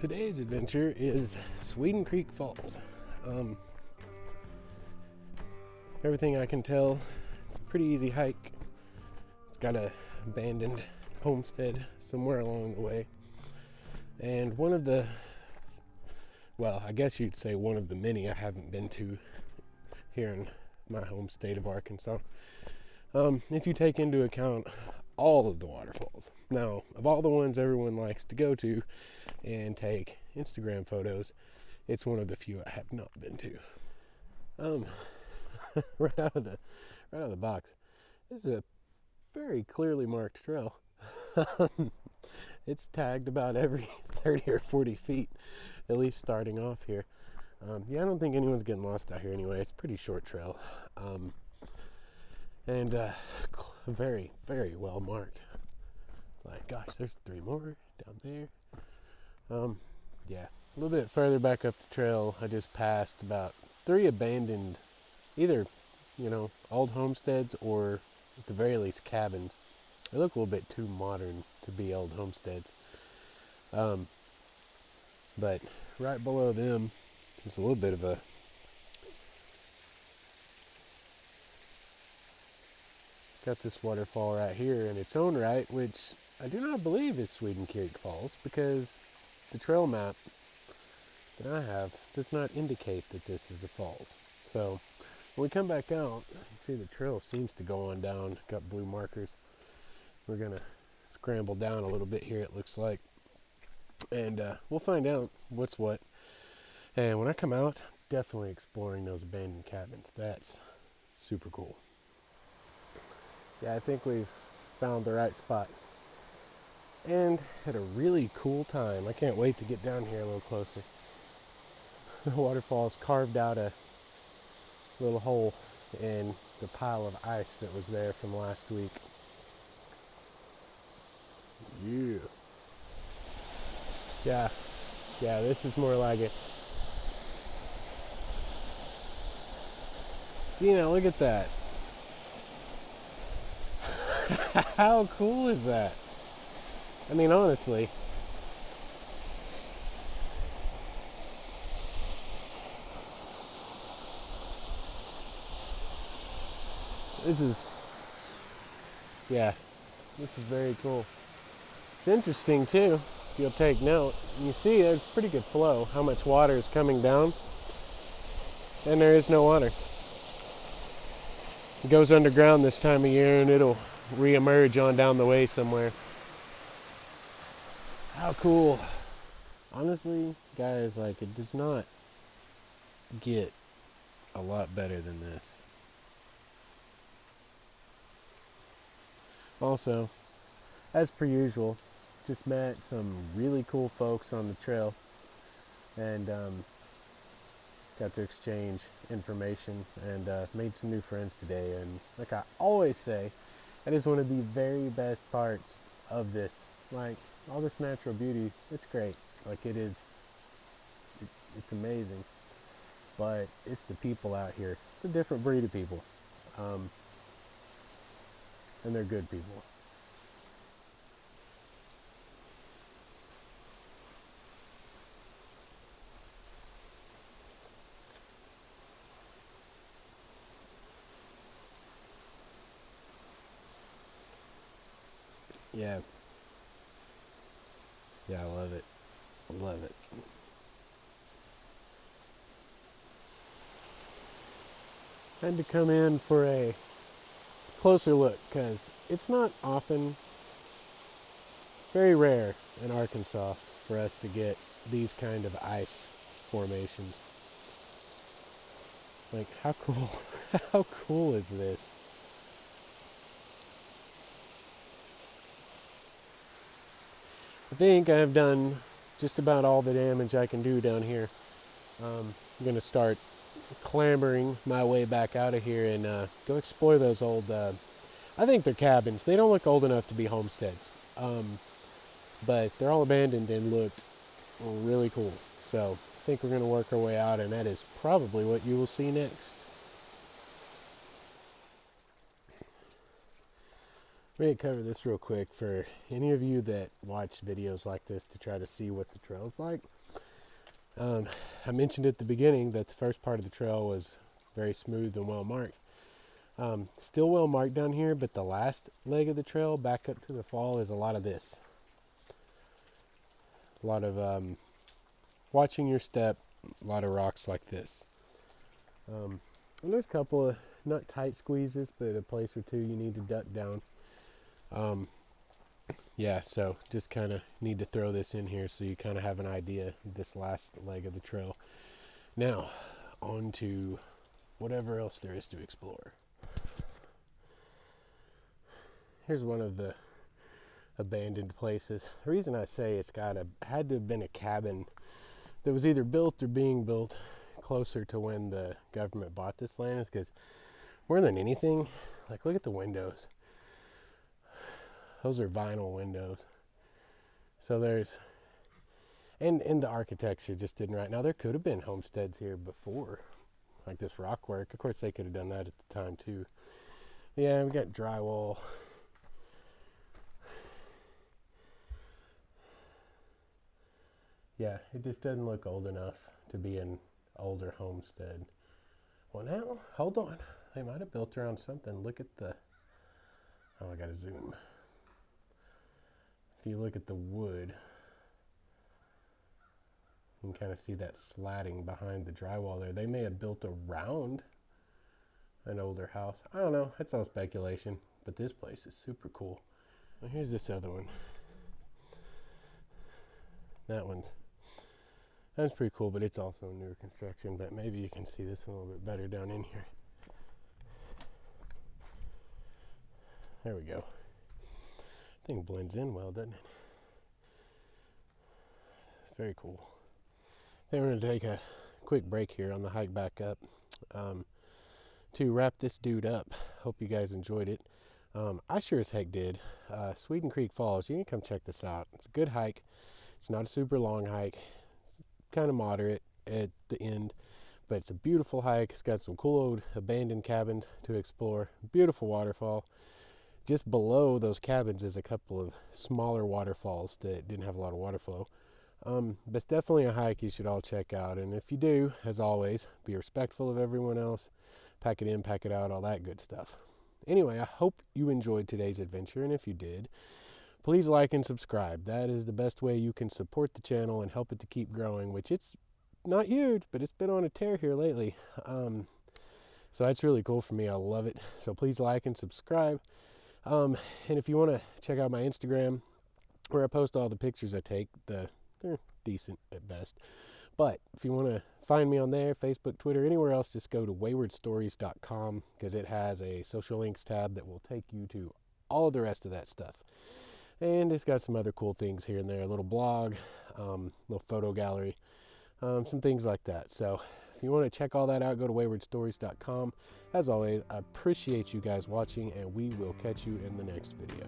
Today's adventure is Sweden Creek Falls. Everything I can tell, it's a pretty easy hike. It's got a abandoned homestead somewhere along the way. And one of the, well, I guess you'd say one of the many I haven't been to here in my home state of Arkansas. If you take into account all of the waterfalls. Now, of all the ones everyone likes to go to and take Instagram photos, it's one of the few I have not been to. right out of the box, this is a very clearly marked trail. It's tagged about every 30 or 40 feet, at least starting off here. I don't think anyone's getting lost out here anyway. It's a pretty short trail. And very, very well marked. Like, gosh, there's 3 more down there. A little bit further back up the trail, I just passed about 3 abandoned, either, old homesteads or at the very least cabins. They look a little bit too modern to be old homesteads. But right below them, there's a little bit of a got this waterfall right here in its own right, which I do not believe is Sweden Creek Falls, because the trail map that I have does not indicate that this is the falls. So when we come back out, you see the trail seems to go on down, got blue markers. We're gonna scramble down a little bit here, it looks like, and we'll find out what's what. And when I come out, definitely exploring those abandoned cabins. That's super cool. Yeah, I think we've found the right spot. And had a really cool time. I can't wait to get down here a little closer. The waterfall's carved out a little hole in the pile of ice that was there from last week. Yeah, this is more like it. See, now look at that. How cool is that? I mean, honestly. This is very cool. It's interesting too, if you'll take note. You see there's pretty good flow, how much water is coming down, and there is no water. It goes underground this time of year and it'll re-emerge on down the way somewhere. How cool. Honestly, guys, it does not get a lot better than this. Also, as per usual, just met some really cool folks on the trail and got to exchange information and made some new friends today. And like I always say, that is one of the very best parts of this. All this natural beauty, it's great. It's amazing. But it's the people out here. It's a different breed of people. And they're good people. Yeah, I love it. I love it. I had to come in for a closer look because it's not often, very rare in Arkansas for us to get these kind of ice formations. How cool, how cool is this? I think I've done just about all the damage I can do down here. I'm going to start clambering my way back out of here and go explore those old, I think they're cabins. They don't look old enough to be homesteads, but they're all abandoned and looked really cool. So I think we're going to work our way out, and that is probably what you will see next. Let me cover this real quick for any of you that watch videos like this to try to see what the trail's like. I mentioned at the beginning that the first part of the trail was very smooth and well marked. Still well marked down here, but the last leg of the trail back up to the fall is a lot of this. A lot of watching your step, a lot of rocks like this. And there's a couple of not tight squeezes, but a place or two you need to duck down. Yeah, so just kind of need to throw this in here so you kind of have an idea of this last leg of the trail. Now, on to whatever else there is to explore. Here's one of the abandoned places. The reason I say it's had to have been a cabin that was either built or being built closer to when the government bought this land is because more than anything, like look at the windows. Those are vinyl windows. So there's, and the architecture just didn't right. Now there could have been homesteads here before, like this rock work. Of course they could have done that at the time too. Yeah, we got drywall. Yeah, it just doesn't look old enough to be an older homestead. Well now, hold on. They might have built around something. Look at the, oh I gotta zoom. If you look at the wood, you can kind of see that slatting behind the drywall there. They may have built around an older house. I don't know, that's all speculation, but this place is super cool. Well, here's this other one. That's pretty cool, but it's also a newer construction, but maybe you can see this one a little bit better down in here. There we go. Thing blends in well, doesn't it? It's very cool. Then we're going to take a quick break here on the hike back up to wrap this dude up. Hope you guys enjoyed it. I sure as heck did. Sweden Creek Falls, you can come check this out. It's a good hike. It's not a super long hike. It's kind of moderate at the end, but it's a beautiful hike. It's got some cool old abandoned cabins to explore. Beautiful waterfall. Just below those cabins is a couple of smaller waterfalls that didn't have a lot of water flow. But it's definitely a hike you should all check out. And if you do, as always, be respectful of everyone else. Pack it in, pack it out, all that good stuff. Anyway, I hope you enjoyed today's adventure. And if you did, please like and subscribe. That is the best way you can support the channel and help it to keep growing, which it's not huge, but it's been on a tear here lately. So that's really cool for me. I love it. So please like and subscribe. And if you want to check out my Instagram, where I post all the pictures I take, they're decent at best. But if you want to find me on there, Facebook, Twitter, anywhere else, just go to waywardstories.com because it has a social links tab that will take you to all of the rest of that stuff. And it's got some other cool things here and there, a little blog, little photo gallery, some things like that. So if you want to check all that out, go to waywardstories.com. As always, I appreciate you guys watching, and we will catch you in the next video.